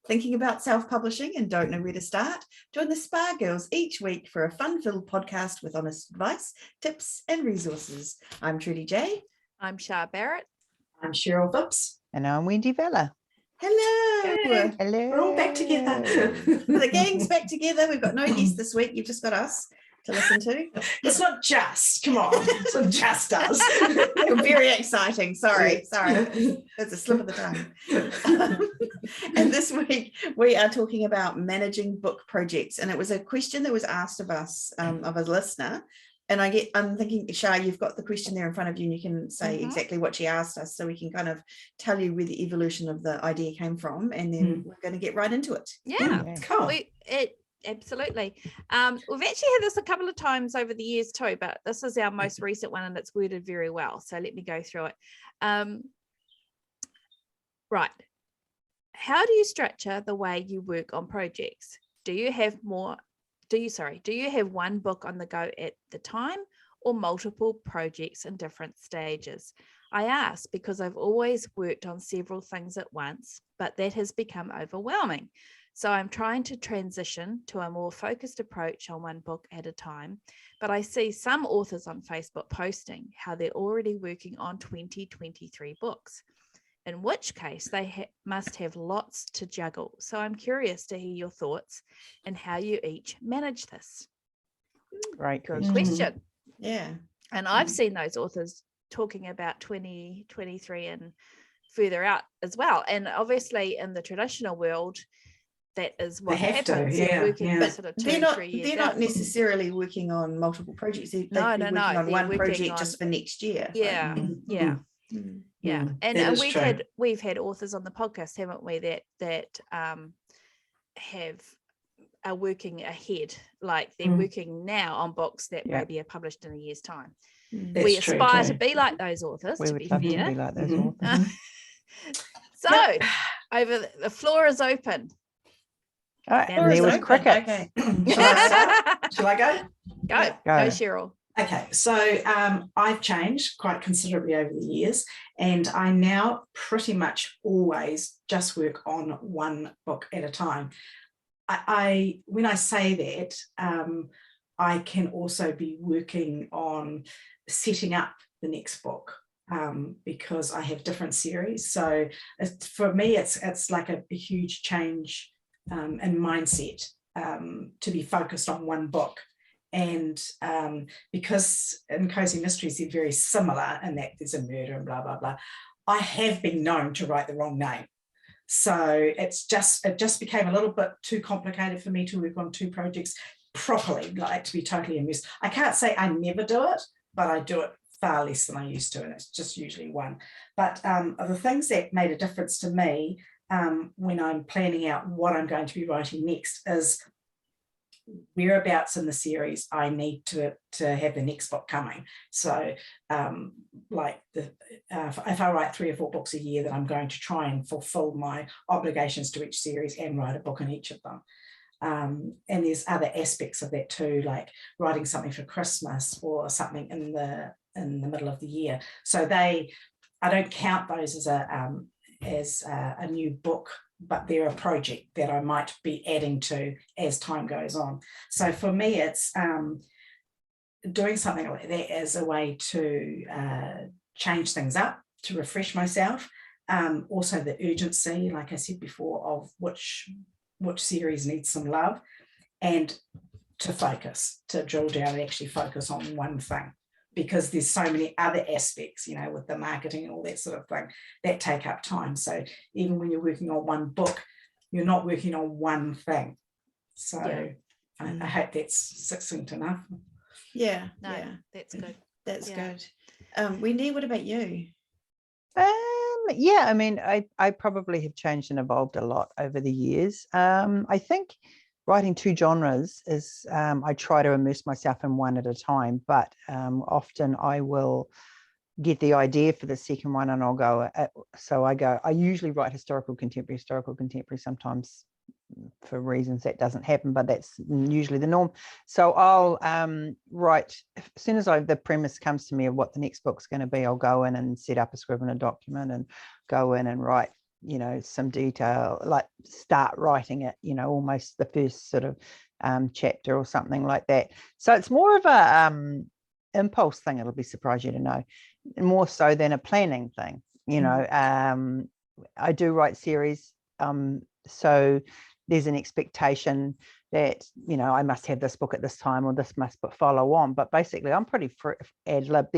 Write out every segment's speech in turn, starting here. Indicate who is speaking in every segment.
Speaker 1: Thinking about self-publishing and don't know where to start? Join the Spa Girls each week for a fun-filled podcast with honest advice, tips and resources. I'm Trudy J.
Speaker 2: I'm Shah Barrett.
Speaker 3: I'm Cheryl Phipps.
Speaker 4: And I'm Wendy Vella.
Speaker 1: Hello.
Speaker 3: Hey,
Speaker 4: Hello.
Speaker 3: we're all back together.
Speaker 1: The gang's back together. We've got no guests this week. You've just got us to listen to.
Speaker 3: It's not just, come on, it's not just us.
Speaker 1: Very exciting. Sorry. It's a slip of the tongue. And this week we are talking about managing book projects. And it was a question that was asked of us, of a listener. And I'm thinking, Shah, you've got the question there in front of you and you can say exactly what she asked us so we can kind of tell you where the evolution of the idea came from. And then we're going to get right into it.
Speaker 2: Yeah,
Speaker 3: cool.
Speaker 2: Absolutely. We've actually had this a couple of times over the years too, but this is our most recent one and it's worded very well. So let me go through it. Right. How do you structure the way you work on projects? Do you have one book on the go at the time or multiple projects in different stages? I ask because I've always worked on several things at once, but that has become overwhelming. So I'm trying to transition to a more focused approach on one book at a time, but I see some authors on Facebook posting how they're already working on 2023 books, in which case they must have lots to juggle. So I'm curious to hear your thoughts and how you each manage this.
Speaker 4: Right.
Speaker 2: Good question.
Speaker 1: Yeah.
Speaker 2: And I've seen those authors talking about 2023 and further out as well. And obviously in the traditional world, that is what happens. They're working sort of 2 or 3 years
Speaker 1: They're not necessarily working on multiple projects. They're working on one project just for next year.
Speaker 2: Yeah. And we've had authors on the podcast, haven't we, that are working ahead, like they're working now on books that maybe are published in a year's time. We aspire to be like those authors.
Speaker 4: We would love to be like those authors.
Speaker 2: So the floor is open.
Speaker 4: All right, and there was cricket.
Speaker 1: Okay.
Speaker 3: Shall I go?
Speaker 2: Go, Cheryl.
Speaker 3: Okay, so I've changed quite considerably over the years, and I now pretty much always just work on one book at a time. When I say that, I can also be working on setting up the next book because I have different series. So for me, it's like a huge change in mindset to be focused on one book. And because in Cozy Mysteries they're very similar in that there's a murder and blah blah blah, I have been known to write the wrong name, so it just became a little bit too complicated for me to work on two projects properly, like to be totally immersed. I can't say I never do it, but I do it far less than I used to, and it's just usually one. But the things that made a difference to me when I'm planning out what I'm going to be writing next is whereabouts in the series I need to have the next book coming. So if I write 3 or 4 books a year, then I'm going to try and fulfill my obligations to each series and write a book in each of them. And there's other aspects of that too, like writing something for Christmas or something in the middle of the year. So I don't count those as a new book, but they're a project that I might be adding to as time goes on. So for me, it's doing something like that as a way to change things up, to refresh myself. Also the urgency, like I said before, of which series needs some love, and to focus, to drill down and actually focus on one thing, because there's so many other aspects, with the marketing and all that sort of thing that take up time. So even when you're working on one book, you're not working on one thing. So I hope that's succinct enough.
Speaker 2: That's good.
Speaker 1: That's good. Wendy, what about you?
Speaker 4: I mean, I probably have changed and evolved a lot over the years. I think writing 2 genres is, I try to immerse myself in one at a time, but often I will get the idea for the second one and I'll go, I usually write historical contemporary, sometimes for reasons that doesn't happen, but that's usually the norm. So I'll write, as soon as the premise comes to me of what the next book's going to be, I'll go in and set up a Scrivener document and go in and write some detail, like start writing it, almost the first sort of chapter or something like that. So it's more of a impulse thing. It'll be surprised you to know, more so than a planning thing. I do write series, so there's an expectation that I must have this book at this time, or this must follow on. But basically, I'm pretty ad lib.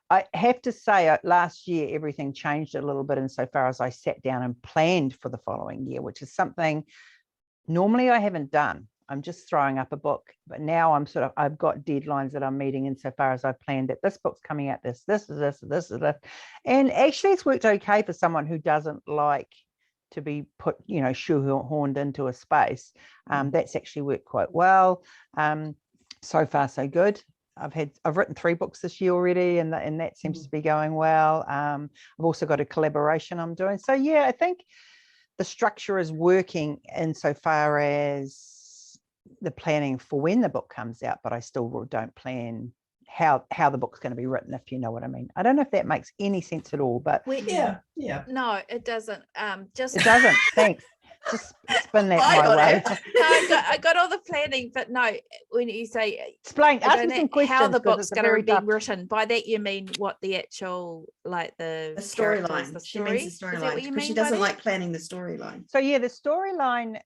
Speaker 4: I have to say, last year everything changed a little bit insofar as I sat down and planned for the following year, which is something normally I haven't done. I'm just throwing up a book, but now I've got deadlines that I'm meeting insofar as I've planned that this book's coming out, this is this, and actually it's worked okay for someone who doesn't like to be put, shoehorned into a space. That's actually worked quite well. So far, so good. I've written 3 books this year already, and that seems to be going well. I've also got a collaboration I'm doing. So yeah, I think the structure is working insofar as the planning for when the book comes out, but I still don't plan how the book's going to be written, if you know what I mean. I don't know if that makes any sense at all, but
Speaker 3: yeah.
Speaker 2: No, it doesn't.
Speaker 4: It doesn't. Thanks. Just spin that my way.
Speaker 2: No, I got all the planning, but no, when you say
Speaker 4: explain, ask me some questions.
Speaker 2: How the book's going to be written, by that you mean what the actual, like the
Speaker 1: storyline.
Speaker 2: The
Speaker 1: She means the storyline because she doesn't like planning the storyline.
Speaker 4: So yeah, the storyline.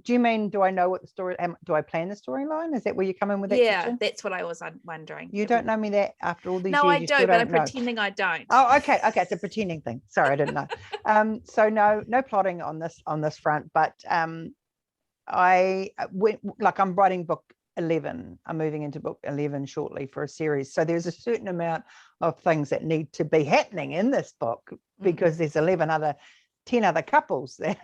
Speaker 4: Do you mean, do I know what the story? Do I plan the storyline? Is that where you come in with that?
Speaker 2: Yeah,
Speaker 4: question?
Speaker 2: that's what I was wondering.
Speaker 4: You don't know me that after all these
Speaker 2: years.
Speaker 4: No,
Speaker 2: I do, but I'm pretending I don't.
Speaker 4: Oh, okay, it's a pretending thing. Sorry, I didn't know. So no plotting on this front, but I'm writing book 11. I'm moving into book 11 shortly for a series. So there's a certain amount of things that need to be happening in this book because there's 10 other couples there.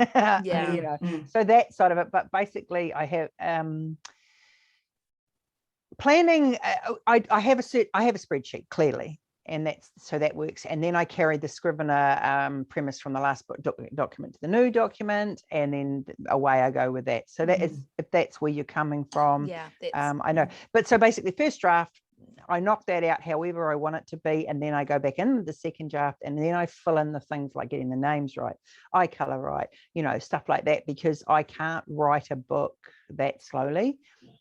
Speaker 2: Yeah.
Speaker 4: So that side of it. But basically, I have planning. I have a spreadsheet clearly. And that works. And then I carried the Scrivener premise from the last book document to the new document, and then away I go with that. So that is, if that's where you're coming from.
Speaker 2: Yeah,
Speaker 4: I know. But so basically, first draft, I knock that out however I want it to be, and then I go back in the second draft, and then I fill in the things like getting the names right, eye color right, stuff like that, because I can't write a book that slowly.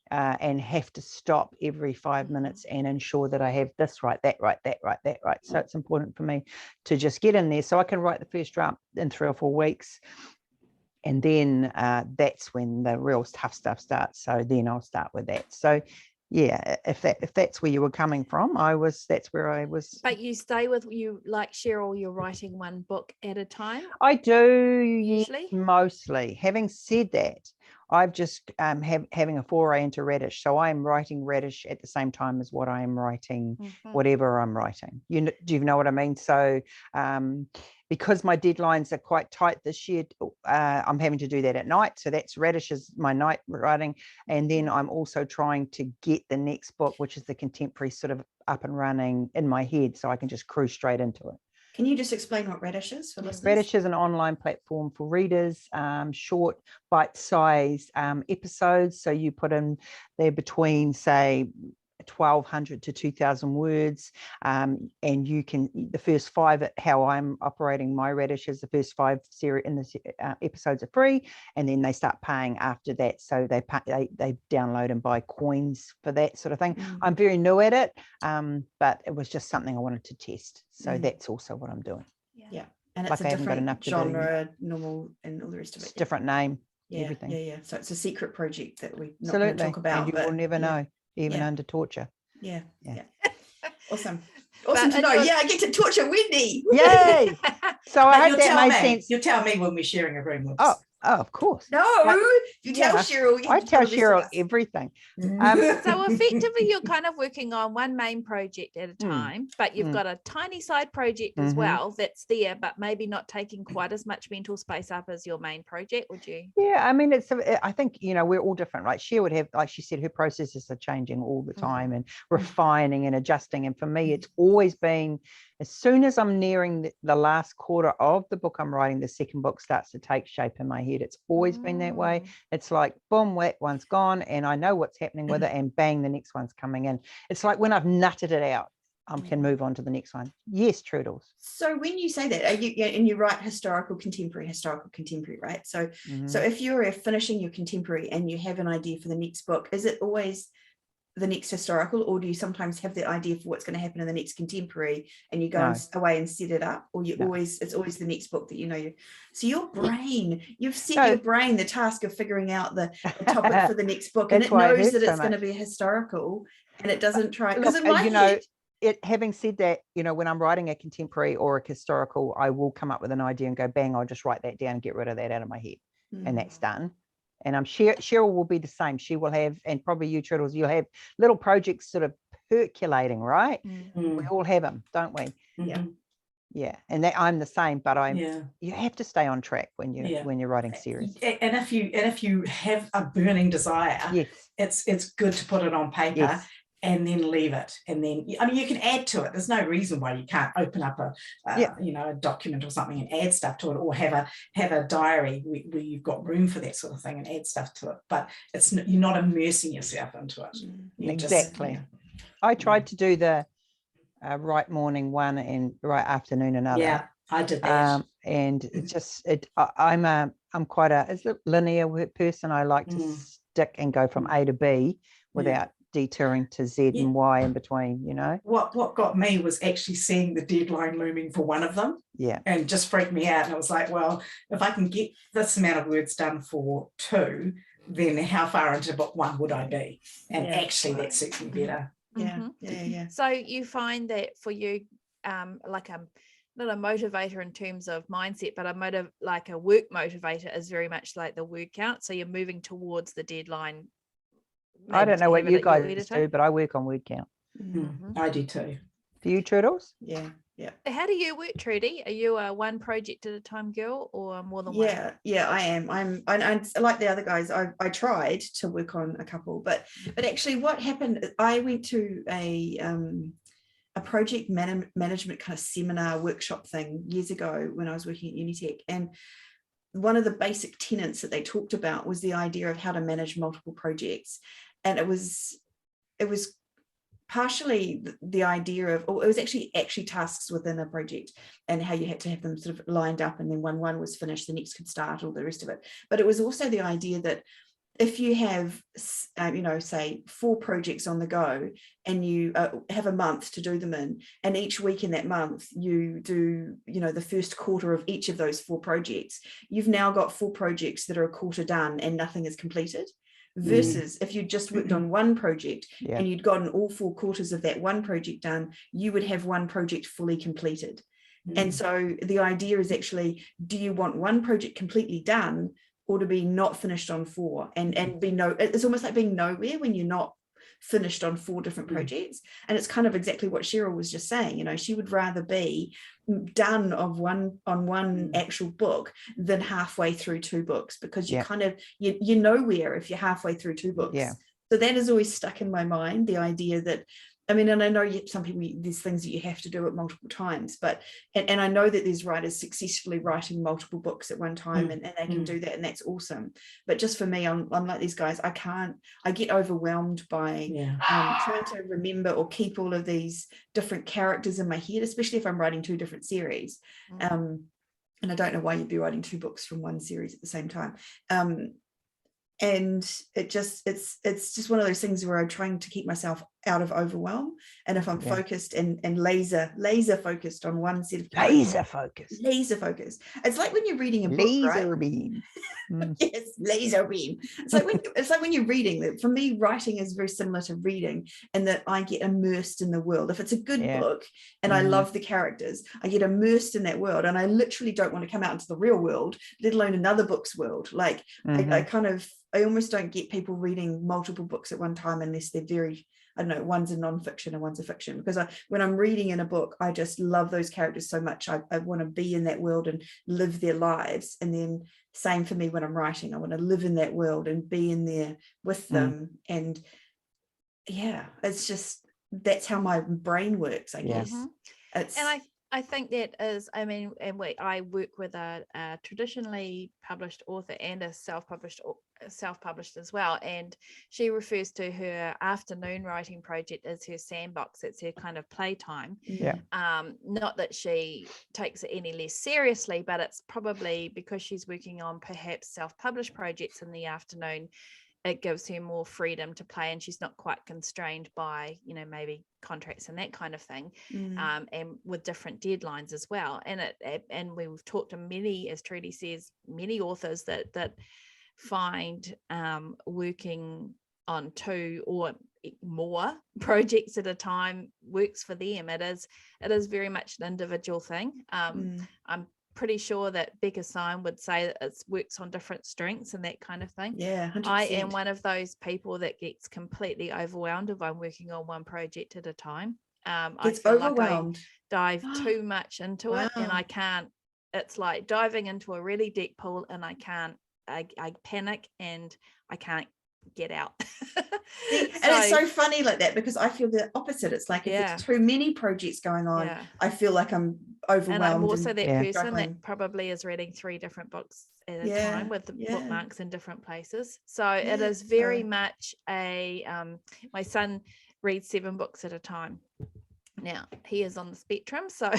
Speaker 4: And have to stop every 5 minutes and ensure that I have this right, that right, that right, that right. So it's important for me to just get in there so I can write the first draft in 3 or 4 weeks. And then that's when the real tough stuff starts. So then I'll start with that. So yeah, if that's where you were coming from, that's where I was.
Speaker 2: But you stay with, you like Cheryl, you're writing one book at a time?
Speaker 4: I do,
Speaker 2: usually?
Speaker 4: Mostly. Having said that, I've just having a foray into Radish. So I'm writing Radish at the same time as what I'm writing, whatever I'm writing. Do you know what I mean? So because my deadlines are quite tight this year, I'm having to do that at night. So that's Radish is my night writing. And then I'm also trying to get the next book, which is the contemporary, sort of up and running in my head so I can just cruise straight into it.
Speaker 1: Can you just explain what Radish is for listeners?
Speaker 4: Radish is an online platform for readers, short, bite-sized episodes. So you put in there between, say, 1,200 to 2,000 words, and you can, the first 5, how I'm operating my Radish is the first 5 series in the episodes are free, and then they start paying after that. So they download and buy coins for that sort of thing. I'm very new at it, but it was just something I wanted to test. So that's also what I'm doing.
Speaker 1: Yeah, and it's a different genre, normal, and all the rest of it.
Speaker 4: It's different name.
Speaker 1: Yeah,
Speaker 4: everything.
Speaker 1: Yeah. So it's a secret project that we're not going to talk about.
Speaker 4: And you will never know. Even under torture.
Speaker 1: Yeah. Awesome to know. I get to torture Wendy.
Speaker 4: Yay. So I hope that made sense.
Speaker 3: You'll tell me when we're sharing a room with
Speaker 4: Oh, of course.
Speaker 1: No, you tell Cheryl.
Speaker 4: I tell Cheryl everything.
Speaker 2: So effectively, you're kind of working on one main project at a time, but you've got a tiny side project as well that's there, but maybe not taking quite as much mental space up as your main project, would you?
Speaker 4: Yeah, I mean, I think, we're all different, right? She would have, like she said, her processes are changing all the time and refining and adjusting. And for me, it's always been, as soon as I'm nearing the last quarter of the book I'm writing, the second book starts to take shape in my head. It's always been that way. It's like, boom, whack, one's gone, and I know what's happening with it, and bang, the next one's coming in. It's like when I've nutted it out, can move on to the next one. Yes, Trudels.
Speaker 1: So when you say that, are you, and you write historical, contemporary, right? So so if you're finishing your contemporary and you have an idea for the next book, is it always the next historical, or do you sometimes have the idea for what's going to happen in the next contemporary and you go away and set it up, or you always, it's always the next book that you know? So your brain, you've set your brain the task of figuring out the topic for the next book, and it knows that it's going to be a historical, and it doesn't try, because in my head,
Speaker 4: having said that, when I'm writing a contemporary or a historical, I will come up with an idea and go, bang, I'll just write that down and get rid of that out of my head. And that's done. And I'm sure Cheryl will be the same. She will have, and probably you, Triddles, you'll have little projects sort of percolating, right? We all have them, don't we? Yeah. And that I'm the same, but you have to stay on track when you're writing series.
Speaker 3: And if you have a burning desire, it's good to put it on paper. And then leave it, and then you can add to it. There's no reason why you can't open up a document or something and add stuff to it, or have a diary where you've got room for that sort of thing and add stuff to it. But you're not immersing yourself into it.
Speaker 4: Exactly. I tried to do the right morning one and right afternoon another.
Speaker 3: Yeah, I did that.
Speaker 4: And I'm quite a linear person. I like to stick and go from A to B without detouring to Z and Y in between,
Speaker 3: What got me was actually seeing the deadline looming for one of them, and just freaked me out. And I was like, well, if I can get this amount of words done for 2, then how far into book 1 would I be? And actually that suits me better.
Speaker 2: So you find that for you, like not a motivator in terms of mindset, but a work motivator is very much like the word count. So you're moving towards the deadline.
Speaker 4: I don't know what you guys do, but I work on word count.
Speaker 3: I do too.
Speaker 4: Do you, Turtles?
Speaker 1: Yeah.
Speaker 2: How do you work, Trudy? Are you a one project at a time girl, or more than one?
Speaker 1: Yeah, I am. I'm like the other guys. I tried to work on a couple, but actually, what happened? I went to a project management kind of seminar workshop thing years ago when I was working at Unitech, and one of the basic tenets that they talked about was the idea of how to manage multiple projects. And it was partially the idea of, or it was actually tasks within a project and how you had to have them sort of lined up, and then when one was finished, the next could start, all the rest of it. But it was also the idea that if you have, say 4 projects on the go, and you have a month to do them in, and each week in that month you do, the first quarter of each of those 4 projects, you've now got 4 projects that are a quarter done and nothing is completed. Versus if you just worked on one project and you'd gotten all 4 quarters of that one project done, you would have one project fully completed. And so the idea is actually, do you want one project completely done, or to be not finished on 4 and be it's almost like being nowhere when you're not finished on 4 different projects. And it's kind of exactly what Cheryl was just saying. She would rather be done on one actual book than halfway through 2 books, because you kind of you're nowhere if you're halfway through 2 books. So that has always stuck in my mind, the idea that, and I know some people, there's things that you have to do it multiple times, but and I know that there's writers successfully writing multiple books at one time, and they can do that, and that's awesome. But just for me, I'm like these guys, I get overwhelmed by trying to remember or keep all of these different characters in my head, especially if I'm writing 2 different series. And I don't know why you'd be writing 2 books from one series at the same time. And it's just one of those things where I'm trying to keep myself out of overwhelm, and if I'm focused and laser focused on one set of
Speaker 4: laser focus,
Speaker 1: it's like when you're reading a book,
Speaker 4: laser
Speaker 1: right?
Speaker 4: beam.
Speaker 1: Yes, laser beam. It's like when you're reading. That for me, writing is very similar to reading, and that I get immersed in the world. If it's a good book and I love the characters, I get immersed in that world, and I literally don't want to come out into the real world, let alone another book's world. Like I almost don't get people reading multiple books at one time unless they're very, I don't know, one's a non-fiction and one's a fiction, because when I'm reading in a book, I just love those characters so much. I want to be in that world and live their lives. And then same for me when I'm writing, I want to live in that world and be in there with them. And it's just, that's how my brain works, I guess.
Speaker 2: And I think that is, I work with a traditionally published author and a self-published self-published as well, and she refers to her afternoon writing project as her sandbox. It's her kind of playtime.
Speaker 4: Yeah.
Speaker 2: Not that she takes it any less seriously, but it's probably because she's working on perhaps self-published projects in the afternoon, it gives her more freedom to play, and she's not quite constrained by, you know, maybe contracts and that kind of thing, and with different deadlines as well. And we've talked to many, as Trudy says, many authors that find working on 2 or more projects at a time works for them. It is very much an individual thing. I'm pretty sure that Becca Syme would say that it works on different strengths and that kind of thing.
Speaker 1: Yeah, 100%.
Speaker 2: I am one of those people that gets completely overwhelmed if I'm working on one project at a time. I feel
Speaker 1: overwhelmed.
Speaker 2: Like I dive too much into it, and
Speaker 1: Wow.
Speaker 2: I can't. It's like diving into a really deep pool, and I panic and I can't get out.
Speaker 1: And it's so funny like that, because I feel the opposite. It's like if there's too many projects going on, I feel like I'm overwhelmed.
Speaker 2: And I'm also that person
Speaker 1: struggling.
Speaker 2: that probably is reading 3 different books at a time with the bookmarks in different places. So it is very much a my son reads 7 books at a time. Now he is on the spectrum, so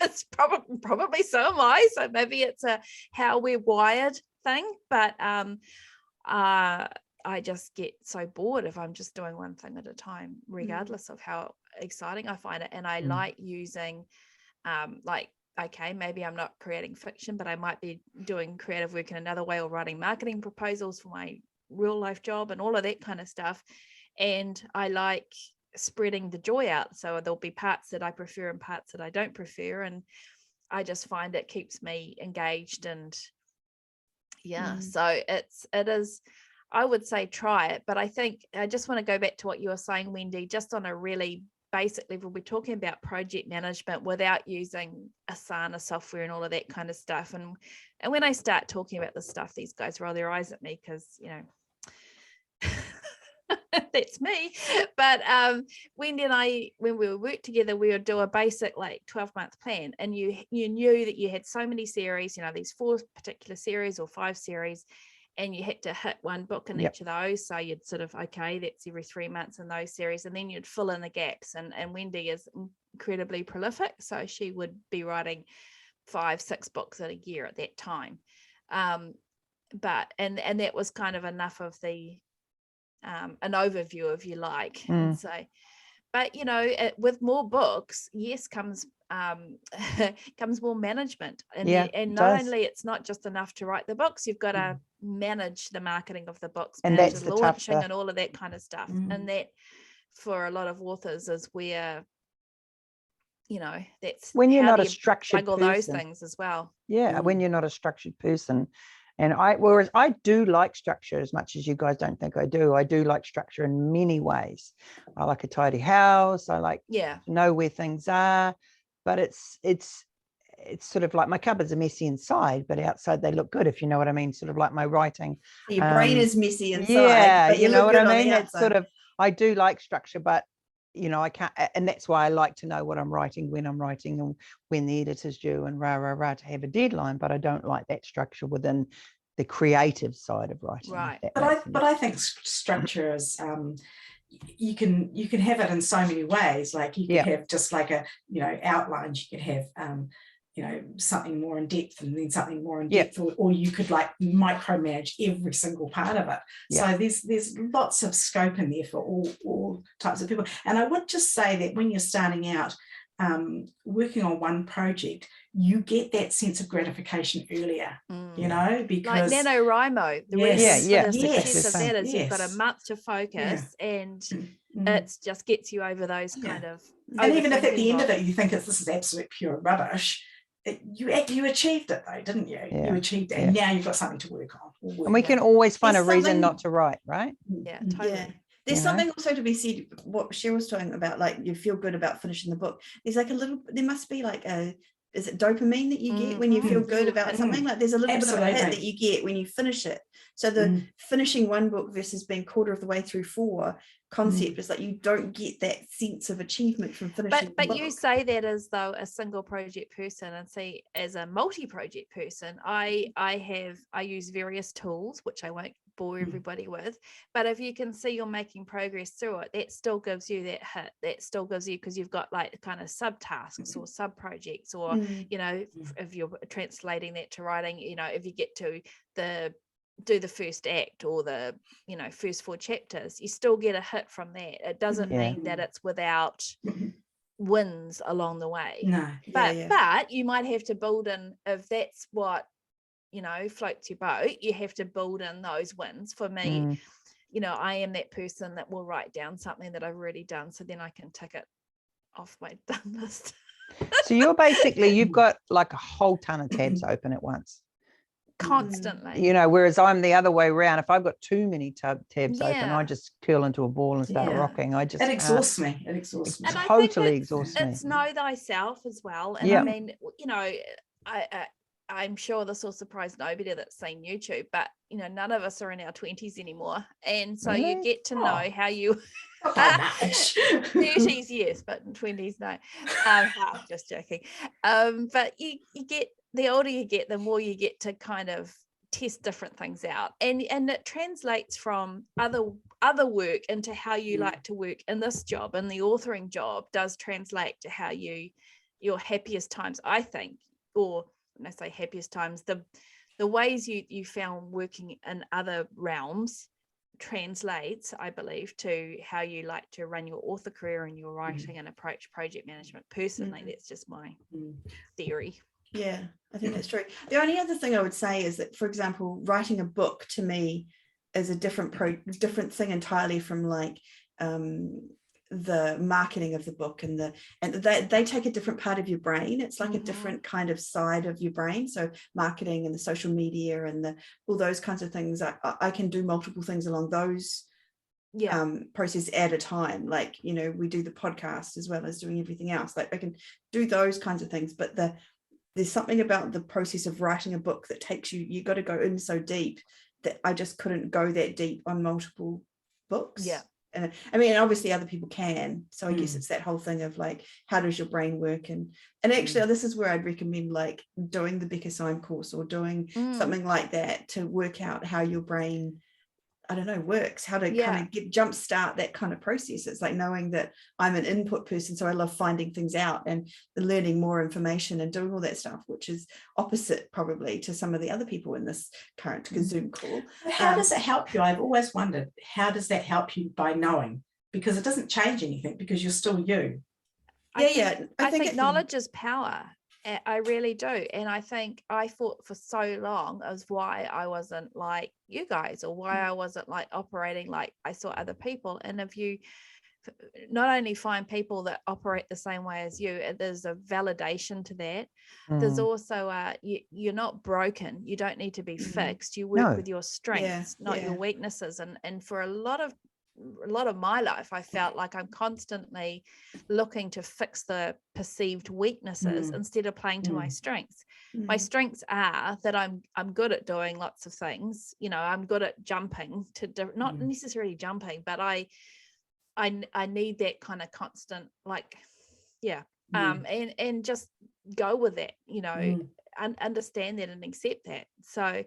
Speaker 2: it's probably so am I. So maybe it's a how we're wired thing, but I just get so bored if I'm just doing one thing at a time, regardless of how exciting I find it. And I like using okay, maybe I'm not creating fiction, but I might be doing creative work in another way, or writing marketing proposals for my real life job and all of that kind of stuff. And I like spreading the joy out. So there'll be parts that I prefer and parts that I don't prefer. And I just find it keeps me engaged. And so it is, I would say try it. But I think I just want to go back to what you were saying, Wendy, just on a really basic level. We're talking about project management without using Asana software and all of that kind of stuff. And when I start talking about this stuff, these guys roll their eyes at me because, you know, that's me. But Wendy and I, when we would work together, we would do a basic like 12-month plan, and you knew that you had so many series, you know, these 4 particular series or 5 series, and you had to hit one book in each of those. So you'd sort of, okay, that's every 3 months in those series, and then you'd fill in the gaps. And Wendy is incredibly prolific, so she would be writing 5-6 books in a year at that time. But that was kind of enough of the an overview, if you like. And so, but you know, with more books, yes, comes more management, and not only it's not just enough to write the books, you've got to manage the marketing of the books, and that's the launching and all of that kind of stuff. And that for a lot of authors is where, you know, that's
Speaker 4: when you're not a structured person,
Speaker 2: those things as well.
Speaker 4: When you're not a structured person. And whereas I do like structure as much as you guys don't think I do. I do like structure in many ways. I like a tidy house. I like to know where things are, but it's sort of like my cupboards are messy inside, but outside they look good, if you know what I mean. Sort of like my writing.
Speaker 1: Your brain is messy inside, but
Speaker 4: you know what I mean. It's sort of, I do like structure, but you know, I can't, and that's why I like to know what I'm writing, when I'm writing, and when the editor's due, and to have a deadline. But I don't like that structure within the creative side of writing.
Speaker 2: Right.
Speaker 3: But I think structure is you can have it in so many ways. Like you can have just like a, you know, outlines. You could have you know, something more in depth, and then something more in depth, or you could like micromanage every single part of it. So there's lots of scope in there for all types of people. And I would just say that when you're starting out working on one project, you get that sense of gratification earlier, you know, because
Speaker 2: like NaNoWriMo, the success of that is you've got a month to focus, and it just gets you over those kind of,
Speaker 3: and even if at the end of it you think this is absolute pure rubbish, you achieved it though, didn't you? You achieved it, and now you've got something to work on.
Speaker 4: And we can always find a reason not to write, right?
Speaker 2: Totally.
Speaker 1: There's something also to be said, what Cheryl was talking about, like you feel good about finishing the book. There's like there must be like is it dopamine that you get when you feel good about something? Like there's a little bit of a hit that you get when you finish it. So the finishing one book versus being quarter of the way through 4 concept. It's like you don't get that sense of achievement from finishing the
Speaker 2: But
Speaker 1: book.
Speaker 2: you say that as though a single project person, and see, as a multi-project person, I use various tools, which I won't bore everybody with, but if you can see you're making progress through it, that still gives you that hit. That still gives you, because you've got like kind of subtasks or sub projects, or you know, if you're translating that to writing, you know, if you get to do the first act or the, you know, first 4 chapters, you still get a hit from that. It doesn't mean that it's without wins along the way.
Speaker 3: No.
Speaker 2: But you might have to build in, if that's what, you know, floats your boat, you have to build in those wins. For me, you know, I am that person that will write down something that I've already done, so then I can tick it off my done list.
Speaker 4: So you're basically, you've got like a whole ton of tabs open at once.
Speaker 2: Constantly.
Speaker 4: You know, whereas I'm the other way around. If I've got too many tabs open,
Speaker 2: Yeah.
Speaker 4: I just curl into a ball and start rocking. I just
Speaker 3: It exhausts me. It exhausts me.
Speaker 2: And I
Speaker 4: totally
Speaker 2: think
Speaker 4: exhausts me.
Speaker 2: It's know thyself as well. And I mean, you know, I'm sure this will surprise nobody that's seen YouTube, but you know, none of us are in our 20s anymore, and so you get to know how you 30s, yes, but in 20s, no. Just joking. But you get, the older you get, the more you get to kind of test different things out, and it translates from other work into how you like to work in this job. And the authoring job does translate to how your happiest times, I think, or when I say happiest times, the ways you found working in other realms translates, I believe, to how you like to run your author career and your writing and approach project management. Personally, that's just my theory.
Speaker 1: Yeah, I think that's true. The only other thing I would say is that, for example, writing a book to me is a different thing entirely from like the marketing of the book, and they take a different part of your brain. It's like a different kind of side of your brain. So marketing and the social media and all those kinds of things, I can do multiple things along those process at a time. Like, you know, we do the podcast as well as doing everything else. Like I can do those kinds of things, but there's something about the process of writing a book that takes you got to go in so deep that I just couldn't go that deep on multiple books. And I mean, obviously other people can. So I guess it's that whole thing of like, how does your brain work? And actually, this is where I'd recommend like doing the Becca Syme course or doing something like that to work out how your brain, I don't know, works, how to kind of jumpstart that kind of process. It's like knowing that I'm an input person, so I love finding things out and learning more information and doing all that stuff, which is opposite probably to some of the other people in this current Zoom call.
Speaker 3: How does it help you? I've always wondered, how does that help you by knowing? Because it doesn't change anything, because you're still you.
Speaker 2: I think knowledge is power. I really do. And I think I thought for so long as why I wasn't like you guys, or why I wasn't like operating like I saw other people. And if you not only find people that operate the same way as you, there's a validation to that. There's also you're not broken. You don't need to be fixed. You work with your strengths, not your weaknesses. And for a lot of my life, I felt like I'm constantly looking to fix the perceived weaknesses instead of playing to my strengths. My strengths are that I'm good at doing lots of things. You know, I'm good at jumping to not necessarily jumping, but I need that kind of constant, like, and just go with that, you know, and understand that and accept that. So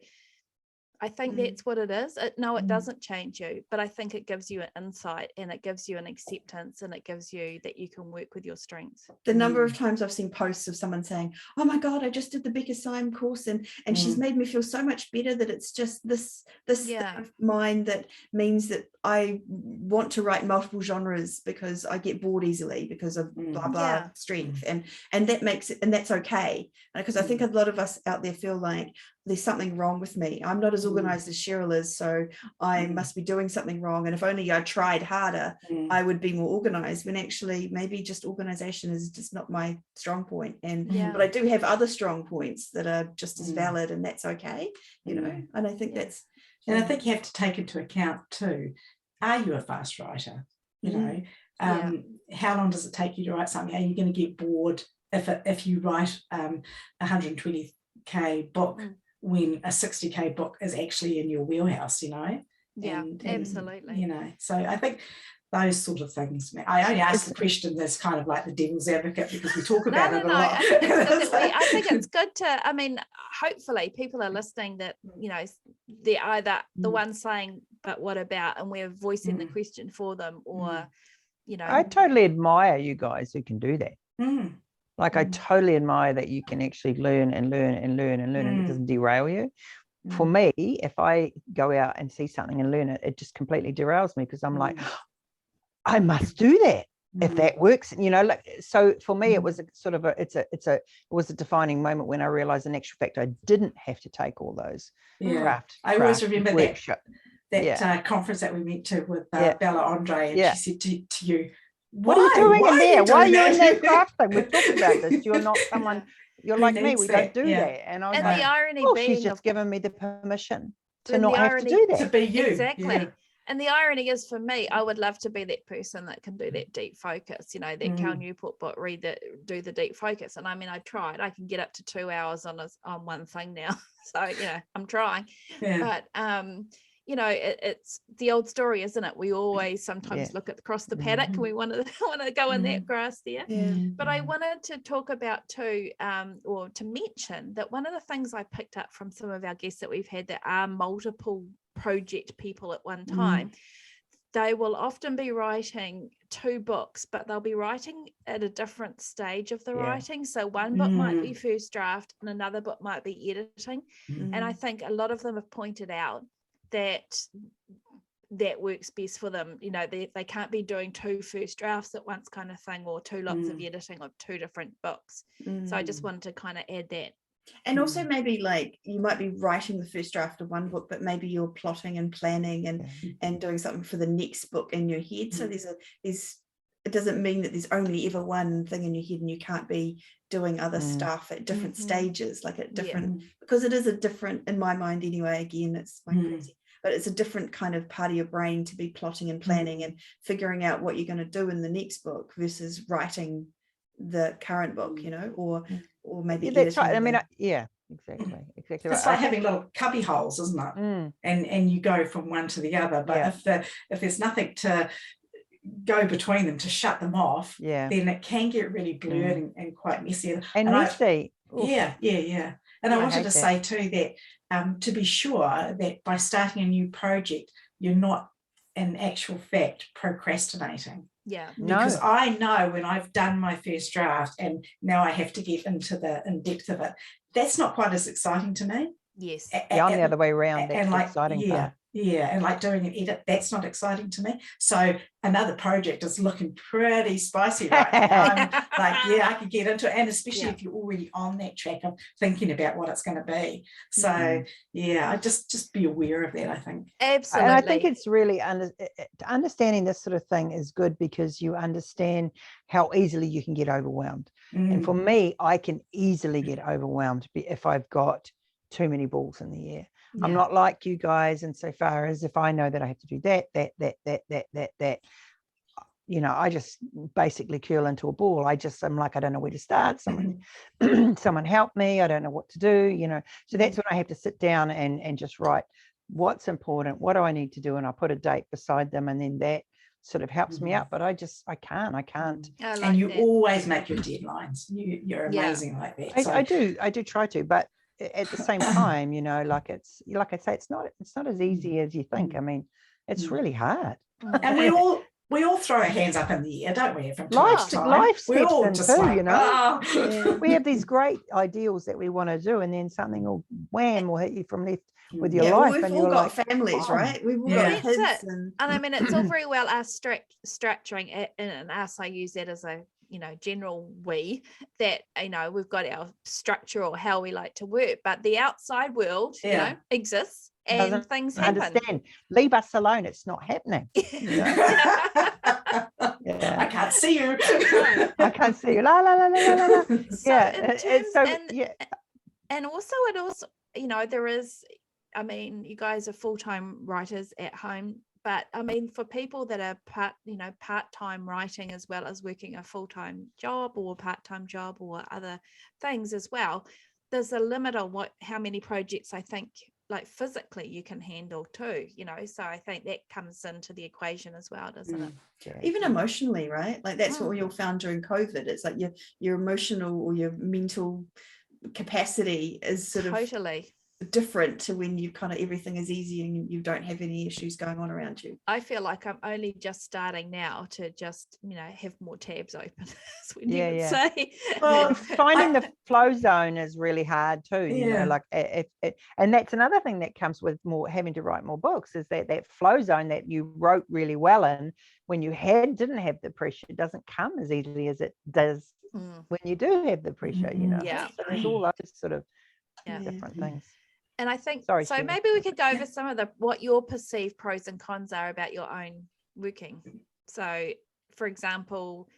Speaker 2: I think that's what it is. No, it doesn't change you, but I think it gives you an insight, and it gives you an acceptance, and it gives you that you can work with your strengths.
Speaker 1: The number of times I've seen posts of someone saying, oh my God, I just did the Becca Syme course and she's made me feel so much better, that it's just this thing of mine that means that I want to write multiple genres because I get bored easily because of blah, blah strength. And that makes it, and that's okay. Because I think a lot of us out there feel like there's something wrong with me. I'm not as organized as Cheryl is, so I must be doing something wrong. And if only I tried harder, I would be more organized, when actually maybe just organization is just not my strong point. And but I do have other strong points that are just as valid, and that's okay, you know. And I think that's,
Speaker 3: and I think you have to take into account too, are you a fast writer? You know, how long does it take you to write something? Are you going to get bored if you write a 120k book when a 60k book is actually in your wheelhouse, you know?
Speaker 2: Absolutely.
Speaker 3: You know, so I think those sort of things. I only ask the question as kind of like the devil's advocate because we talk about it a lot.
Speaker 2: I think it's good to, I mean, hopefully people are listening that, you know, they're either the ones saying, but what about, and we're voicing the question for them, or, you know.
Speaker 4: I totally admire you guys who can do that. Like I totally admire that you can actually learn and learn and learn and learn and it doesn't derail you. For me, if I go out and see something and learn it, it just completely derails me because I'm like, I must do that if that works, you know. Like, so for me, it was a sort of it was a defining moment when I realized, in actual fact, I didn't have to take all those craft.
Speaker 3: I always remember
Speaker 4: workshop.
Speaker 3: that conference that we went to with Bella Andre, and she said to you,
Speaker 4: what are you doing in there? Why are you in that craft thing? We've talked about this. You're not someone. You're like me. We don't do that. And I was like,
Speaker 2: the irony being,
Speaker 4: she's just given me the permission to not have to do that.
Speaker 3: To be you.
Speaker 2: Exactly. Yeah. And the irony is, for me, I would love to be that person that can do that deep focus, you know, that Cal Newport book, do the deep focus. And I mean, I tried. I can get up to 2 hours on one thing now. So, you know, I'm trying. But, you know, it's the old story, isn't it? We always sometimes look across the paddock and we want to go in that grass there. But I wanted to talk about too, or to mention that one of the things I picked up from some of our guests that we've had that are multiple project people at one time, they will often be writing 2 books, but they'll be writing at a different stage of the writing. So one book might be first draft and another book might be editing. And I think a lot of them have pointed out that works best for them. You know, they can't be doing 2 first drafts at once kind of thing, or 2 lots of editing of 2 different books. So I just wanted to kind of add that.
Speaker 1: And also maybe like you might be writing the first draft of one book, but maybe you're plotting and planning and doing something for the next book in your head. So it doesn't mean that there's only ever one thing in your head and you can't be doing other stuff at different stages, like at different, because it is a different, in my mind anyway, again, it's my crazy, but it's a different kind of part of your brain to be plotting and planning and figuring out what you're going to do in the next book versus writing the current book, you know, or maybe
Speaker 4: that's right. I mean, exactly
Speaker 3: it's like having little cubby holes, isn't it? And you go from one to the other, but if there's nothing to go between them to shut them off, then it can get really blurred and quite messy
Speaker 4: and messy.
Speaker 3: And I wanted to say too that to be sure that by starting a new project, you're not in actual fact procrastinating. Because I know when I've done my first draft and now I have to get into the in depth of it, that's not quite as exciting to me.
Speaker 4: I'm the other way around. That's the exciting part.
Speaker 3: And like doing an edit, that's not exciting to me. So another project is looking pretty spicy right now. I'm like, I could get into it, and especially if you're already on that track of thinking about what it's going to be. So I just be aware of that, I think.
Speaker 2: Absolutely.
Speaker 4: And I think it's really understanding this sort of thing is good because you understand how easily you can get overwhelmed. And for me, I can easily get overwhelmed if I've got too many balls in the air. I'm not like you guys insofar as if I know that I have to do that, you know, I just basically curl into a ball. I'm like, I don't know where to start. Someone help me. I don't know what to do, you know. So that's when I have to sit down and just write what's important, what do I need to do, and I put a date beside them, and then that sort of helps me out. But I can't.
Speaker 3: And you always make your deadlines. You're amazing like that. So.
Speaker 4: I do try to, but at the same time, you know, like I say, it's not as easy as you think. I mean, it's really hard.
Speaker 3: And we all throw our hands up in the air, don't we? From
Speaker 4: life steps
Speaker 3: we're all
Speaker 4: in
Speaker 3: just
Speaker 4: too,
Speaker 3: like,
Speaker 4: you know. We have these great ideals that we want to do, and then something will wham will hit you from left with your life.
Speaker 1: We've
Speaker 4: and
Speaker 1: all
Speaker 4: you're
Speaker 1: got
Speaker 4: like,
Speaker 1: families, right? We've all got kids, and
Speaker 2: I mean, it's all very well us structuring it, and us. I use that as a general that we've got our structure or how we like to work, but the outside world exists and things happen.
Speaker 4: Understand, leave us alone, it's not happening.
Speaker 3: I can't see you.
Speaker 4: I can't see you. La la la la la la.
Speaker 2: And also it also there is, I mean, you guys are full-time writers at home. But I mean, for people that are part-time writing as well as working a full-time job or part-time job or other things as well, there's a limit on how many projects I think like physically you can handle too, you know. So I think that comes into the equation as well, doesn't it?
Speaker 4: Yeah.
Speaker 1: Even emotionally, right? Like that's what we all found during COVID. It's like your emotional or your mental capacity is sort
Speaker 2: Totally.
Speaker 1: of different to when you kind of everything is easy and you don't have any issues going on around you.
Speaker 2: I feel like I'm only just starting now to just, you know, have more tabs open, as we
Speaker 4: Yeah,
Speaker 2: would
Speaker 4: yeah.
Speaker 2: say.
Speaker 3: Well,
Speaker 4: Finding the flow zone is really hard too, you know,
Speaker 3: Yeah.
Speaker 4: like and that's another thing that comes with more having to write more books, is that flow zone that you wrote really well in, when you didn't have the pressure, it doesn't come as easily as it does when you do have the pressure, you know.
Speaker 2: Yeah.
Speaker 4: So there's all those sort of
Speaker 2: Yeah.
Speaker 4: different things.
Speaker 2: And I think,
Speaker 4: Sorry,
Speaker 2: so
Speaker 4: Sheila.
Speaker 2: maybe we could go over some of what your perceived pros and cons are about your own working. So, for example,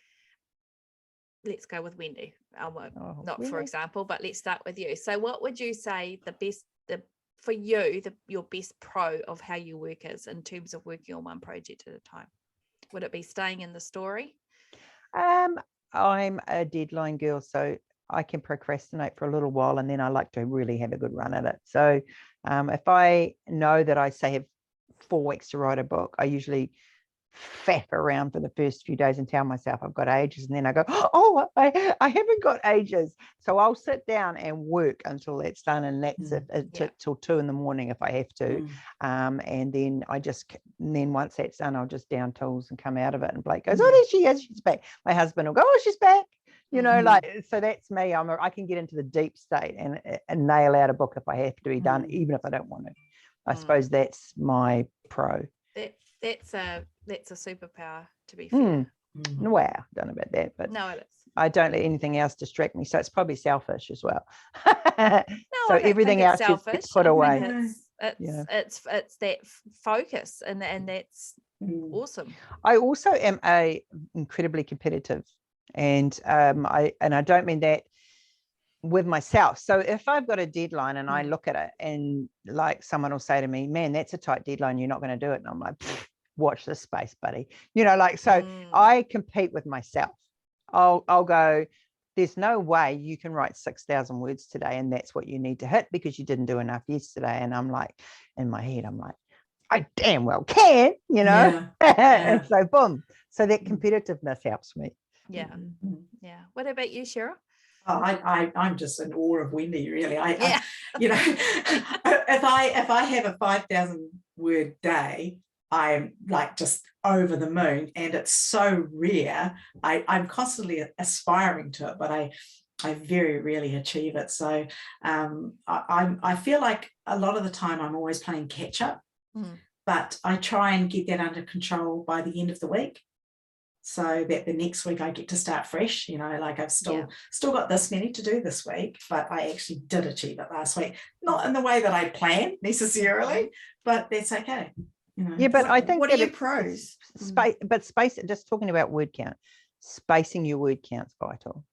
Speaker 2: let's go with Wendy. Not for
Speaker 4: Wendy.
Speaker 2: example, but let's start with you. So what would you say your best pro of how you work is in terms of working on one project at a time? Would it be staying in the story?
Speaker 4: I'm a deadline girl, so I can procrastinate for a little while and then I like to really have a good run at it. So if I know that I say have 4 weeks to write a book, I usually faff around for the first few days and tell myself I've got ages, and then I go, oh, I haven't got ages. So I'll sit down and work until that's done, and that's till 2 a.m. if I have to. And then then once that's done, I'll just down tools and come out of it, and Blake goes, oh, there she is, she's back. My husband will go, oh, she's back. You know, like, so that's me. I can get into the deep state and nail out a book if I have to be done, even if I don't want to. I suppose that's my pro.
Speaker 2: That's a superpower, to be fair.
Speaker 4: Wow, I don't know about that, but
Speaker 2: no, it is.
Speaker 4: I don't let anything else distract me, so it's probably selfish as well.
Speaker 2: No,
Speaker 4: so everything else gets put away.
Speaker 2: It's that focus, and that's awesome.
Speaker 4: I also am incredibly competitive, and I don't mean that with myself. So if I've got a deadline and I look at it, and like someone will say to me, man, that's a tight deadline, you're not going to do it, and I'm like, watch this space, buddy, you know, like, so I compete with myself. I'll go, there's no way you can write 6,000 words today and that's what you need to hit because you didn't do enough yesterday. And I'm like, in my head, I'm like, I damn well can, you know. And so boom, so that competitiveness helps me.
Speaker 2: Yeah. What about you, Cheryl?
Speaker 3: I'm just in awe of Wendy, really. I you know, if I have a 5,000 word day, I'm like just over the moon, and it's so rare. I'm constantly aspiring to it, but I very rarely achieve it. So I feel like a lot of the time I'm always playing catch up, but I try and get that under control by the end of the week, so that the next week I get to start fresh. You know, like I've still got this many to do this week, but I actually did achieve it last week. Not in the way that I planned necessarily, but that's okay. You know.
Speaker 4: Yeah, but I think
Speaker 1: what are your pros?
Speaker 4: Space, just talking about word count, spacing your word count's vital.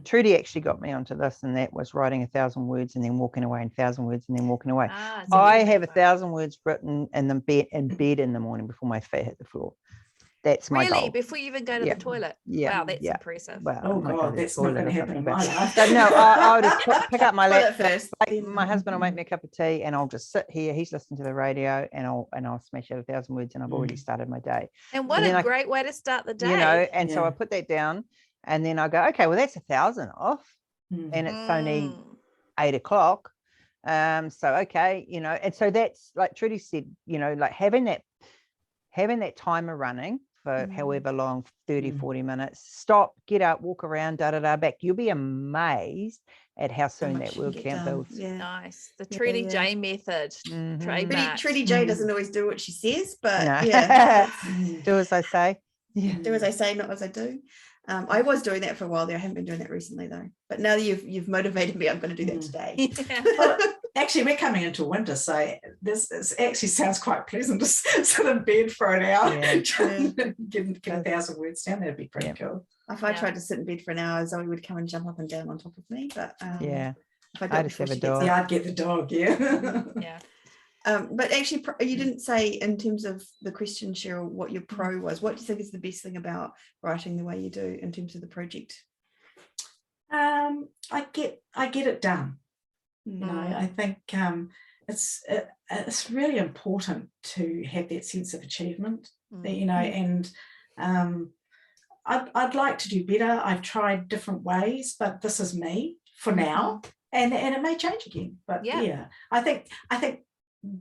Speaker 4: Trudy actually got me onto this, and that was writing 1,000 words and then walking away, and 1,000 words and then walking away. I have 1,000 words written in bed in the morning before my feet hit the floor. That's my goal.
Speaker 2: Before you even go to the toilet? Wow, that's impressive.
Speaker 4: Well,
Speaker 3: oh God, that's not going to happen in my life.
Speaker 4: But no, I'll just pick up my laptop
Speaker 1: first.
Speaker 4: My husband will make me a cup of tea, and I'll just sit here. He's listening to the radio, and I'll smash out 1,000 words, and I've already started my day.
Speaker 2: And what a great way to start the day.
Speaker 4: You know, and so I put that down, and then I go, okay, well, that's 1,000 off, and it's only 8 o'clock. So okay, you know, and so that's like Trudy said, you know, like having that timer running for however long, 30, 40 minutes, stop, get up, walk around, back. You'll be amazed at how soon that word count builds.
Speaker 2: Nice. The Trudy J method.
Speaker 1: Trudy J doesn't always do what she says, but
Speaker 4: do as I say.
Speaker 1: Do as I say, not as I do. I was doing that for a while there. I haven't been doing that recently though. But now that you've motivated me, I'm going to do that today.
Speaker 3: Well, actually, we're coming into winter, so this actually sounds quite pleasant to sit in bed for an hour, get 1,000 words down. That'd be pretty cool.
Speaker 1: If I tried to sit in bed for an hour, Zoe would come and jump up and down on top of me. But if I
Speaker 4: just have a dog.
Speaker 3: I'd get the dog.
Speaker 1: But actually, you didn't say in terms of the question, Cheryl, what your pro was. What do you think is the best thing about writing the way you do in terms of the project?
Speaker 3: I get it done. You know, I think it's really important to have that sense of achievement, you know, and I'd like to do better. I've tried different ways, but this is me for now, and it may change again. But yeah, I think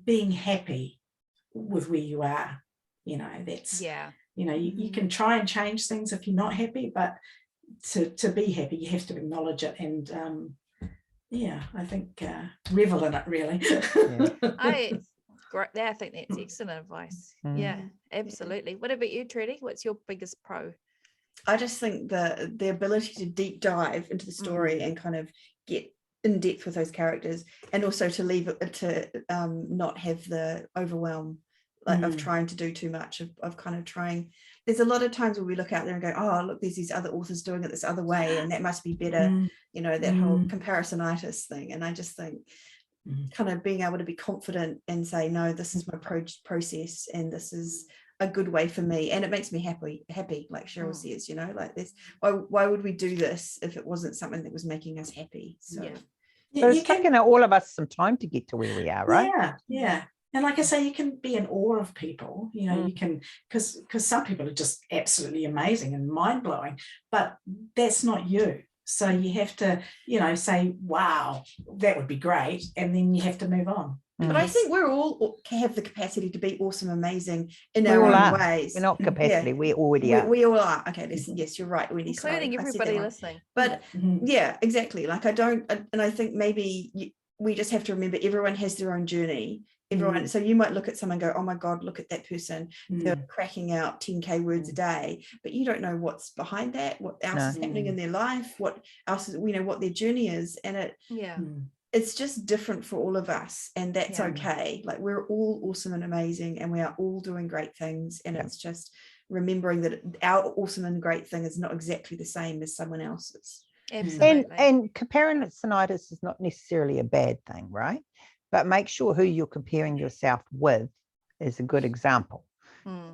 Speaker 3: being happy with where you are, you know, that's you know, you can try and change things if you're not happy, but to be happy, you have to acknowledge it and I think revel in it really.
Speaker 2: I think that's excellent advice. Yeah, absolutely. What about you, Trudy? What's your biggest pro?
Speaker 1: I just think the ability to deep dive into the story and kind of get in depth with those characters, and also to leave it to not have the overwhelm of trying to do too much, of kind of trying. There's a lot of times where we look out there and go, oh, look, there's these other authors doing it this other way, and that must be better, you know, that whole comparisonitis thing. And I just think kind of being able to be confident and say, no, this is my process, and this is a good way for me, and it makes me happy, like Cheryl says, you know, like this, why would we do this if it wasn't something that was making us happy? So
Speaker 4: but it's taken all of us some time to get to where we are, right?
Speaker 3: Yeah. And like I say, you can be in awe of people, you know, you can, because some people are just absolutely amazing and mind-blowing, but that's not you. So you have to, you know, say, wow, that would be great. And then you have to move on.
Speaker 1: But I think we're all have the capacity to be awesome, amazing in our own ways.
Speaker 4: We're not capacity, we already are.
Speaker 1: We all are. Okay, listen, yes, you're right, Wendy.
Speaker 2: Including everybody listening.
Speaker 1: But yeah, exactly. Like and I think maybe we just have to remember everyone has their own journey. Everyone, so you might look at someone and go, oh my God, look at that person. They're cracking out 10K words a day, but you don't know what's behind that, what else is happening in their life, what else is, you know, what their journey is. And it's just different for all of us, and that's okay. Like, we're all awesome and amazing, and we are all doing great things, and it's just remembering that our awesome and great thing is not exactly the same as someone else's.
Speaker 2: Absolutely.
Speaker 4: And comparisonitis is not necessarily a bad thing, right? But make sure who you're comparing yourself with is a good example.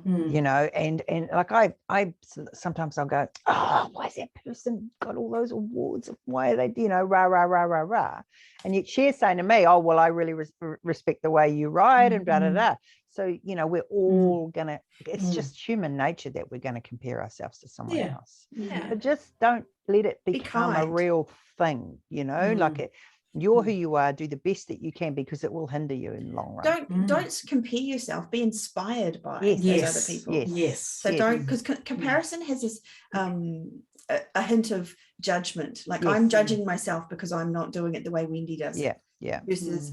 Speaker 4: You know, and like I sometimes I'll go, oh, why has that person got all those awards? Why are they, you know, rah. And yet she's saying to me, oh, well, I really respect the way you write and blah, blah, blah. So, you know, we're all gonna, it's just human nature that we're going to compare ourselves to someone else. But just don't let it become a real thing, you know, like you're who you are, do the best that you can, because it will hinder you in the long run.
Speaker 1: Don't compare yourself, be inspired by those other people. So don't, because comparison has this a hint of judgment, like I'm judging myself because I'm not doing it the way Wendy does. Versus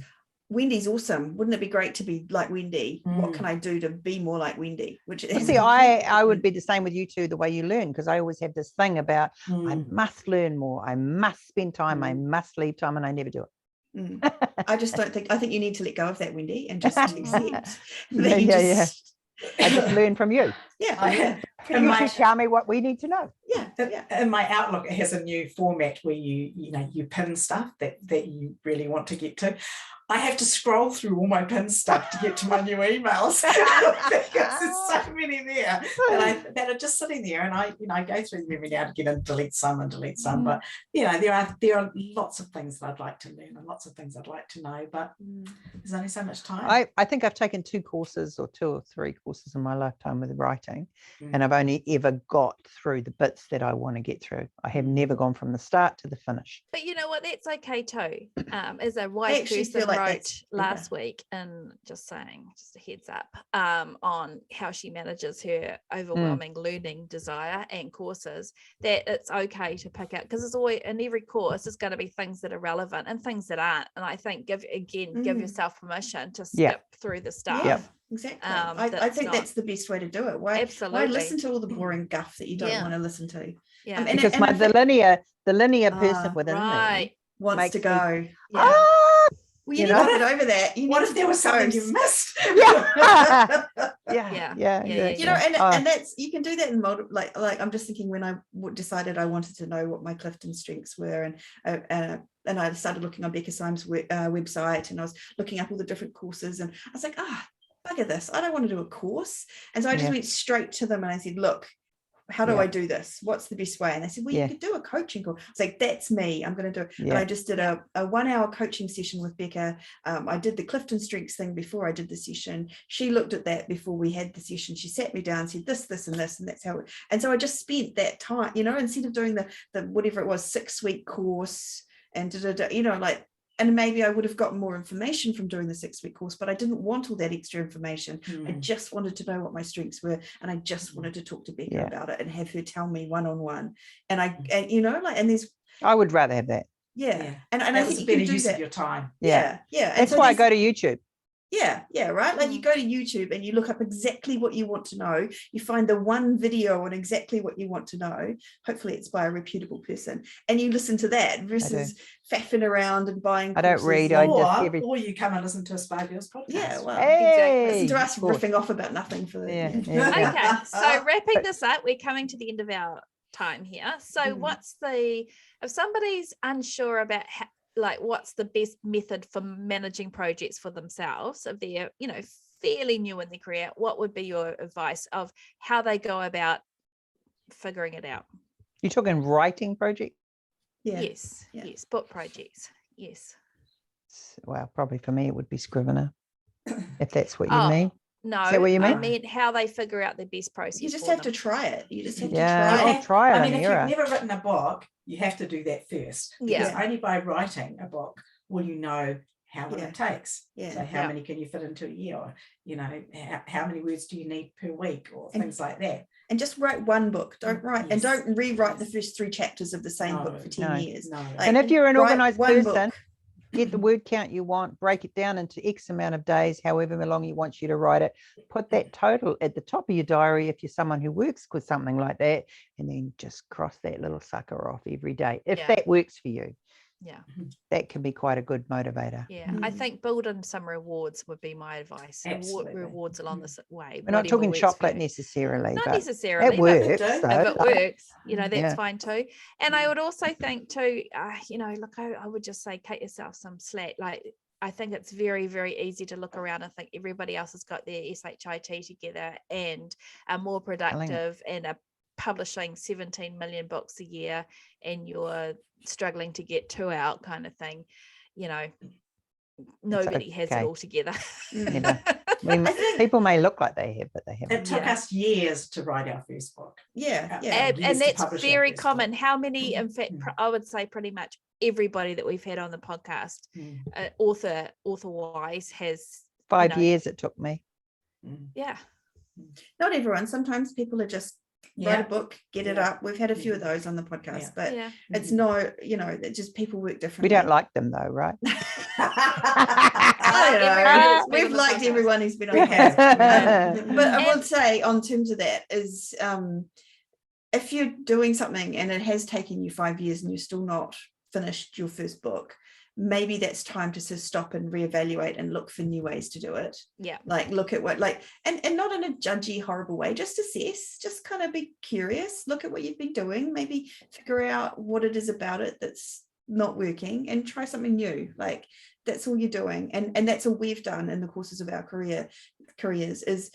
Speaker 1: Wendy's awesome, wouldn't it be great to be like Wendy? What can I do to be more like Wendy? Which
Speaker 4: see, I would be the same with you two, the way you learn, because I always have this thing about I must learn more, I must spend time, I must leave time, and I never do it.
Speaker 1: I just don't think, I think you need to let go of that, Wendy, and just accept that you
Speaker 4: I just learn from you. You tell me what we need to know.
Speaker 3: In my Outlook, it has a new format where you pin stuff that you really want to get to. I have to scroll through all my pin stuff to get to my new emails because there's so many there that are just sitting there, and I go through them every now and again and delete some. But you know, there are lots of things that I'd like to learn and lots of things I'd like to know, but there's only so much time.
Speaker 4: I think I've taken 2 courses or 2 or 3 courses in my lifetime with writing, and I've only ever got through the bits that I want to get through. I have never gone from the start to the finish.
Speaker 2: But you know what, that's okay too. As a wise person wrote last week, and just a heads up on how she manages her overwhelming learning desire and courses, that it's okay to pick out, because it's always in every course is going to be things that are relevant and things that aren't, and I think give yourself permission to skip through the stuff.
Speaker 1: Exactly. I think that's the best way to do it. Why listen to all the boring guff that you don't want to listen to?
Speaker 4: Because the linear person within me
Speaker 1: wants to go. Well, you need
Speaker 3: to
Speaker 1: get over that.
Speaker 3: What if there was something you missed?
Speaker 1: You know, and that's, you can do that in multiple, like I'm just thinking, when I decided I wanted to know what my Clifton strengths were, and I started looking on Becca Syme's website, and I was looking up all the different courses, and I was like, bugger this, I don't want to do a course. And so I just went straight to them and I said, look, how do I do this? What's the best way? And they said, well,
Speaker 4: Yeah.
Speaker 1: you could do a coaching call. It's like, that's me. I'm going to do it.
Speaker 4: Yeah.
Speaker 1: And I just did a 1 hour coaching session with Becca. I did the Clifton Strengths thing before I did the session. She looked at that before we had the session. She sat me down, said this, this, and this, and that's how it. And so I just spent that time, you know, instead of doing the whatever it was, 6-week course and you know, like, and maybe I would have gotten more information from doing the 6-week course, but I didn't want all that extra information. I just wanted to know what my strengths were, and I just wanted to talk to Becca about it and have her tell me one-on-one. And you know, like, and there's,
Speaker 4: I would rather have that.
Speaker 1: and I
Speaker 3: That
Speaker 1: think
Speaker 3: was a
Speaker 1: you
Speaker 3: better
Speaker 1: can do
Speaker 3: use
Speaker 1: that.
Speaker 3: of your time.
Speaker 1: Yeah.
Speaker 4: That's
Speaker 1: And so
Speaker 4: why I
Speaker 1: there's-
Speaker 4: go to YouTube.
Speaker 1: right. Like you go to YouTube and you look up exactly what you want to know. You find the one video on exactly what you want to know. Hopefully it's by a reputable person, and you listen to that versus faffing around and buying.
Speaker 4: I don't
Speaker 1: courses.
Speaker 4: read. I just
Speaker 3: Or you come and listen to a Spy Girls podcast.
Speaker 1: Yeah, well,
Speaker 4: Hey,
Speaker 1: listen to us
Speaker 4: of course.
Speaker 1: riffing off about nothing for the
Speaker 4: Yeah,
Speaker 2: Okay, so wrapping this up, we're coming to the end of our time here. So if somebody's unsure about what's the best method for managing projects for themselves, if they're, you know, fairly new in their career, what would be your advice of how they go about figuring it out?
Speaker 4: You're talking writing project?
Speaker 2: Yes, book projects. Yes.
Speaker 4: Well, probably for me, it would be Scrivener, if that's what you mean.
Speaker 2: No,
Speaker 4: Is that what you
Speaker 2: I
Speaker 4: mean?
Speaker 2: mean how they figure out the best process.
Speaker 1: You just
Speaker 2: for
Speaker 1: have
Speaker 2: them.
Speaker 1: to try it. You just have to
Speaker 4: Yeah,
Speaker 1: try it.
Speaker 4: I'll try it
Speaker 3: I mean,
Speaker 4: and
Speaker 3: if
Speaker 4: error.
Speaker 3: you've never written a book, you have to do that first. Because
Speaker 2: Yeah.
Speaker 3: only by writing a book will you know how long it takes.
Speaker 1: Yeah.
Speaker 3: So how many can you fit into a year? Or, you know, how many words do you need per week, or things like that.
Speaker 1: And just write one book. Don't write and
Speaker 3: Yes.
Speaker 1: don't rewrite the
Speaker 3: Yes.
Speaker 1: first 3 chapters of the same book for 10
Speaker 4: No.
Speaker 1: years.
Speaker 3: No.
Speaker 1: Like,
Speaker 4: And if you're an
Speaker 1: write
Speaker 4: organized
Speaker 1: one
Speaker 4: person,
Speaker 1: book.
Speaker 4: get the word count you want, break it down into X amount of days, however long you want you to write it, put that total at the top of your diary if you're someone who works with something like that, and then just cross that little sucker off every day. If that works for you, that can be quite a good motivator.
Speaker 2: I think building some rewards would be my advice.
Speaker 3: Absolutely.
Speaker 2: Rewards along this way.
Speaker 4: We're not
Speaker 2: whatever
Speaker 4: talking
Speaker 2: works for
Speaker 4: chocolate
Speaker 2: you.
Speaker 4: necessarily,
Speaker 2: Not
Speaker 4: but
Speaker 2: necessarily,
Speaker 4: it
Speaker 2: but
Speaker 4: works.
Speaker 3: If
Speaker 4: though.
Speaker 2: if it works, you know, that's
Speaker 4: Yeah.
Speaker 2: fine too. And I would also think too, you know, look, I would just say cut yourself some slack. Like, I think it's very, very easy to look around and think everybody else has got their SHIT together and are more productive and are publishing 17 million books a year, and you're struggling to get 2 out, kind of thing. You know, nobody has it
Speaker 4: okay.
Speaker 2: all together.
Speaker 4: People may look like they have, but they haven't.
Speaker 3: It took us years to write our first book.
Speaker 1: Yeah.
Speaker 2: And
Speaker 3: Years to
Speaker 2: that's
Speaker 3: publish our
Speaker 2: very
Speaker 3: first
Speaker 2: common.
Speaker 3: book.
Speaker 2: How many, in fact, I would say pretty much everybody that we've had on the podcast, author wise, has
Speaker 4: 5 years it took me.
Speaker 1: Not everyone. Sometimes people are just write a book, get it up. We've had a few of those on the podcast, but it's no, you know, it's just people work differently.
Speaker 4: We don't like them though, right?
Speaker 1: I don't know. We've liked everyone who's been on the podcast. But I will say, on terms of that, is if you're doing something and it has taken you 5 years and you're still not finished your first book, maybe that's time to sort of stop and reevaluate and look for new ways to do it. Like look at what, like, and not in a judgy, horrible way, just assess, just kind of be curious, look at what you've been doing, maybe figure out what it is about it that's not working, and try something new. Like, that's all you're doing. And that's all we've done in the courses of our careers is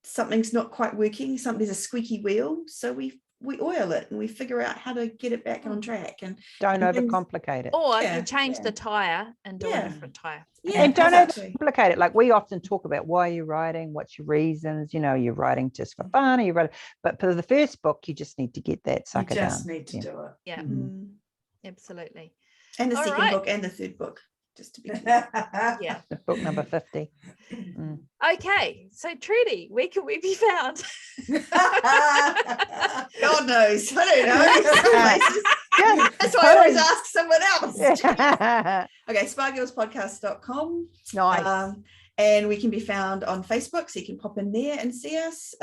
Speaker 1: something's not quite working, there's a squeaky wheel, so we oil it and we figure out how to get it back on track, and
Speaker 4: don't overcomplicate it.
Speaker 2: Or you change the tire and do a different tire.
Speaker 4: And don't overcomplicate it. Like, we often talk about why you're writing, what's your reasons, you know, you're writing just for fun, or you're writing, but for the first book, you just need to get that sucker down.
Speaker 3: You just need to do it.
Speaker 2: Absolutely.
Speaker 1: And the second book and the third book, just to be clear.
Speaker 4: Book number 50.
Speaker 2: Okay, so Trudy, where can we be found?
Speaker 1: God knows, I don't know. That's why I always ask someone else. Okay, spygirlspodcast.com.
Speaker 4: Nice.
Speaker 1: And we can be found on Facebook, so you can pop in there and see us.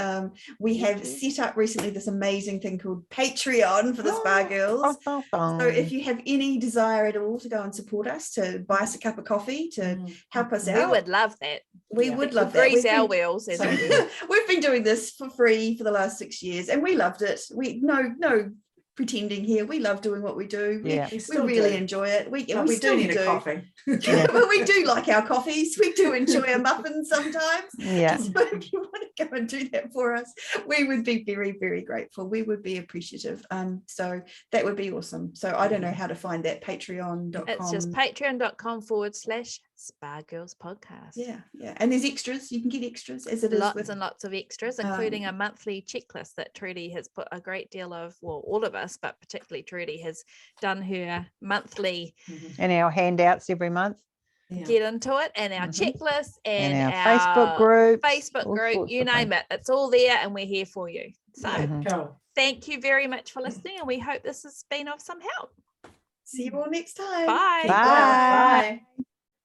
Speaker 1: We have set up recently this amazing thing called Patreon for the Spy Girls. So if you have any desire at all to go and support us, to buy us a cup of coffee, to help us out,
Speaker 2: we would love that.
Speaker 1: We would love that.
Speaker 2: Grease our wheels.
Speaker 1: We've been doing this for free for the last 6 years, and we loved it. We no pretending here. We love doing what we do. We really enjoy it. We
Speaker 3: do need a coffee.
Speaker 1: Well, we do like our coffees. We do enjoy a muffin sometimes.
Speaker 4: Yeah.
Speaker 1: So if you want go and do that for us, we would be very, very grateful. We would be appreciative. So that would be awesome. So I don't know how to find that. Patreon.com.
Speaker 2: It's just patreon.com/Spa Girls Podcast.
Speaker 1: Yeah. And there's extras. You can get extras as it is.
Speaker 2: Lots and lots of extras, including a monthly checklist that Trudy has put a great deal of, well, all of us, but particularly Trudy has done her monthly.
Speaker 4: And our handouts every month.
Speaker 2: Get into it, and our checklist and
Speaker 4: our
Speaker 2: Facebook
Speaker 4: Facebook
Speaker 2: group, you name it. It's all there, and we're here for you. So
Speaker 3: Cool.
Speaker 2: thank you very much for listening, and we hope this has been of some help.
Speaker 1: See you all next time.
Speaker 2: Bye.
Speaker 4: Bye.
Speaker 1: Bye.